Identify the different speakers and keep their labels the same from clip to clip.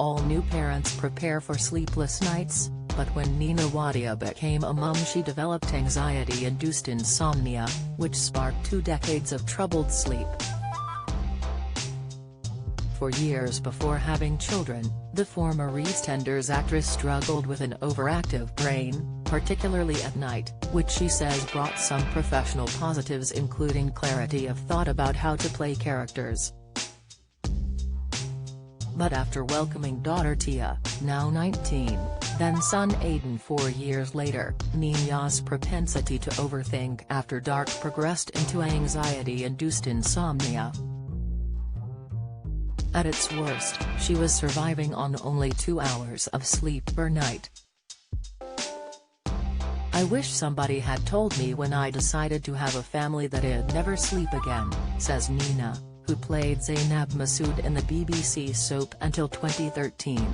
Speaker 1: all new parents prepare for sleepless nights, but when Nina Wadia became a mum she developed anxiety-induced insomnia, which sparked 2 decades of troubled sleep. For years before having children, the former EastEnders actress struggled with an overactive brain, particularly at night, which she says brought some professional positives including clarity of thought about how to play characters. But after welcoming daughter Tia, now 19, then son Aiden 4 years later, Nina's propensity to overthink after dark progressed into anxiety-induced insomnia. At its worst, she was surviving on only 2 hours of sleep per night. "I wish somebody had told me when I decided to have a family that I'd never sleep again," says Nina, who played Zainab Masood in the BBC soap until 2013.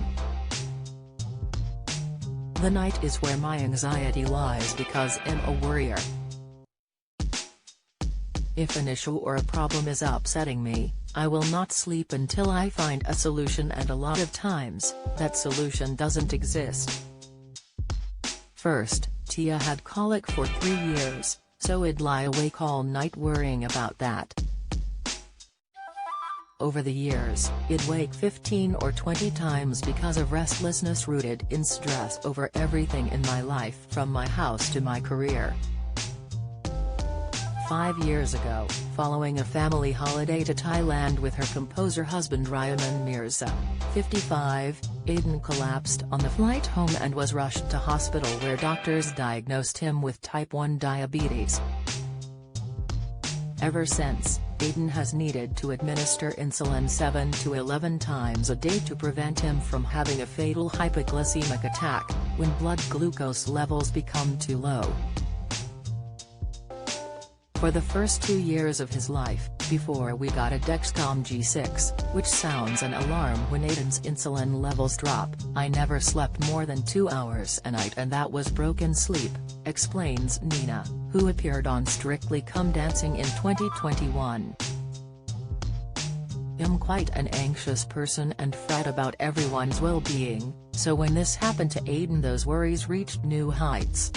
Speaker 1: "The night is where my anxiety lies because I'm a worrier. If an issue or a problem is upsetting me, I will not sleep until I find a solution, and a lot of times, that solution doesn't exist." First, Tia had colic for 3 years, so I'd lie awake all night worrying about that. Over the years, I'd wake 15 or 20 times because of restlessness rooted in stress over everything in my life from my house to my career. 5 years ago, following a family holiday to Thailand with her composer husband Ryaman Mirza, 55, Aiden collapsed on the flight home and was rushed to hospital where doctors diagnosed him with type 1 diabetes. Ever since, Aiden has needed to administer insulin 7 to 11 times a day to prevent him from having a fatal hypoglycemic attack, when blood glucose levels become too low. For the first 2 years of his life, before we got a Dexcom G6, which sounds an alarm when Aiden's insulin levels drop, I never slept more than 2 hours a night, and that was broken sleep, explains Nina, who appeared on Strictly Come Dancing in 2021. "I'm quite an anxious person and fret about everyone's well-being, so when this happened to Aiden those worries reached new heights.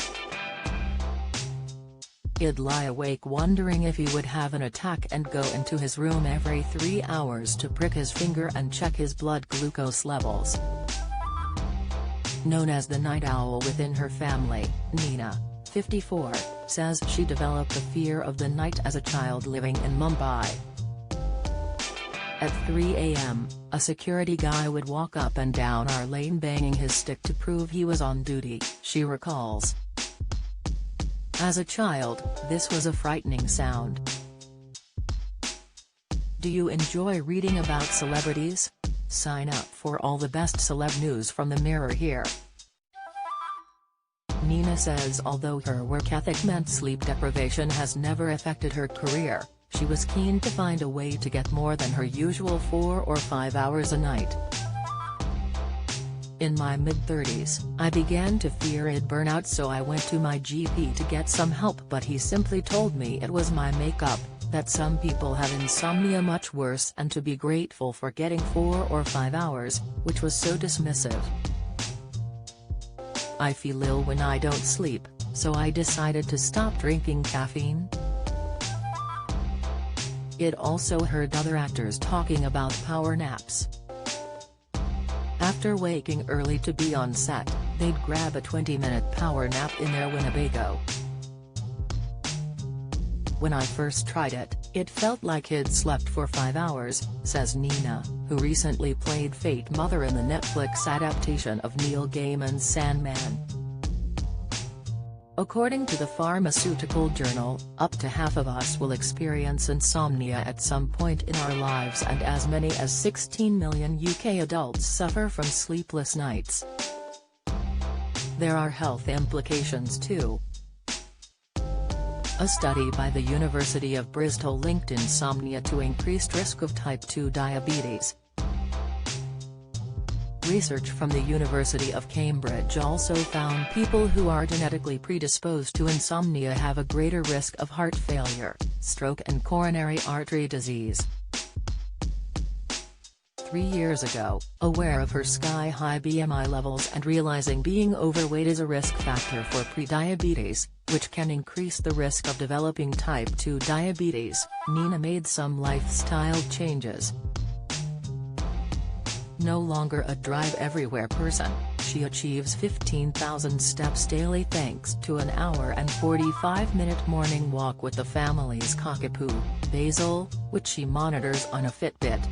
Speaker 1: I'd lie awake wondering if he would have an attack and go into his room every 3 hours to prick his finger and check his blood glucose levels." Known as the night owl within her family, Nina, 54, says she developed a fear of the night as a child living in Mumbai. At 3 a.m., a security guy would walk up and down our lane banging his stick to prove he was on duty, she recalls. "As a child, this was a frightening sound." Do you enjoy reading about celebrities? Sign up for all the best celeb news from the Mirror here. Nina says although her work ethic meant sleep deprivation has never affected her career, she was keen to find a way to get more than her usual 4 or 5 hours a night. "In my mid-30s, I began to fear I'd burn out, so I went to my GP to get some help, but he simply told me it was my makeup, that some people have insomnia much worse, and to be grateful for getting 4 or 5 hours, which was so dismissive. I feel ill when I don't sleep, so I decided to stop drinking caffeine." It also heard other actors talking about power naps. After waking early to be on set, they'd grab a 20-minute power nap in their Winnebago. "When I first tried it, it felt like I'd slept for 5 hours, says Nina, who recently played Fate Mother in the Netflix adaptation of Neil Gaiman's Sandman. According to the pharmaceutical journal, up to half of us will experience insomnia at some point in our lives, and as many as 16 million UK adults suffer from sleepless nights. There are health implications too. A study by the University of Bristol linked insomnia to increased risk of type 2 diabetes. Research from the University of Cambridge also found people who are genetically predisposed to insomnia have a greater risk of heart failure, stroke and coronary artery disease. 3 years ago, aware of her sky-high BMI levels and realizing being overweight is a risk factor for prediabetes, which can increase the risk of developing type 2 diabetes. Nina made some lifestyle changes. No longer a drive-everywhere person, she achieves 15,000 steps daily thanks to an hour and 45-minute morning walk with the family's cockapoo, Basil, which she monitors on a Fitbit.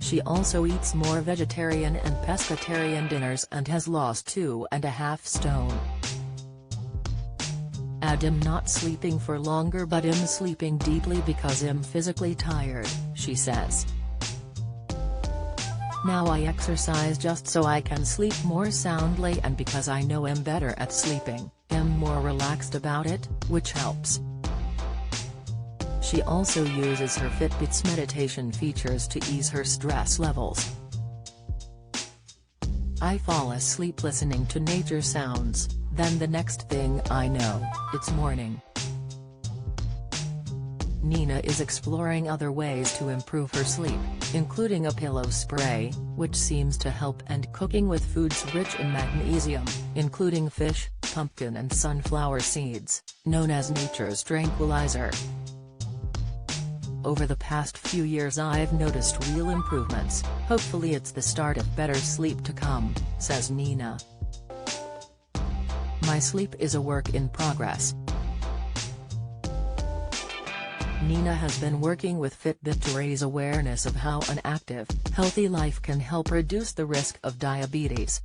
Speaker 1: She also eats more vegetarian and pescatarian dinners and has lost 2.5 stone. I'm not sleeping for longer but I'm sleeping deeply because I'm physically tired, she says. Now I exercise just so I can sleep more soundly and because I know I'm better at sleeping, I'm more relaxed about it, which helps. She also uses her Fitbit's meditation features to ease her stress levels. I fall asleep listening to nature sounds, then the next thing I know, it's morning. Nina is exploring other ways to improve her sleep, including a pillow spray, which seems to help, and cooking with foods rich in magnesium, including fish, pumpkin and sunflower seeds, known as nature's tranquilizer. Over the past few years I've noticed real improvements, hopefully it's the start of better sleep to come, says Nina. My sleep is a work in progress. Nina has been working with Fitbit to raise awareness of how an active, healthy life can help reduce the risk of diabetes.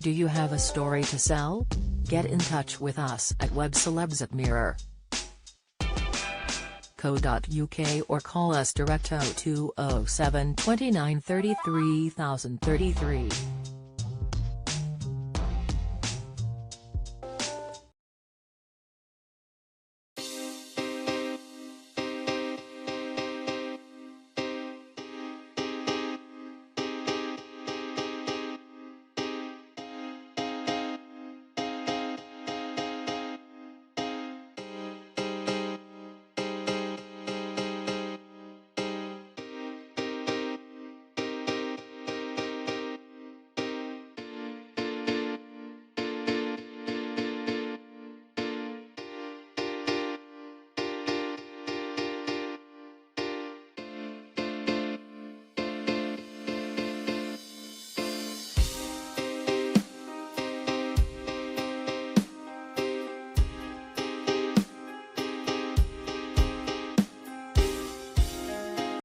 Speaker 1: Do you have a story to sell? Get in touch with us at webcelebs@mirror.co.uk or call us direct 0207 29 33 033.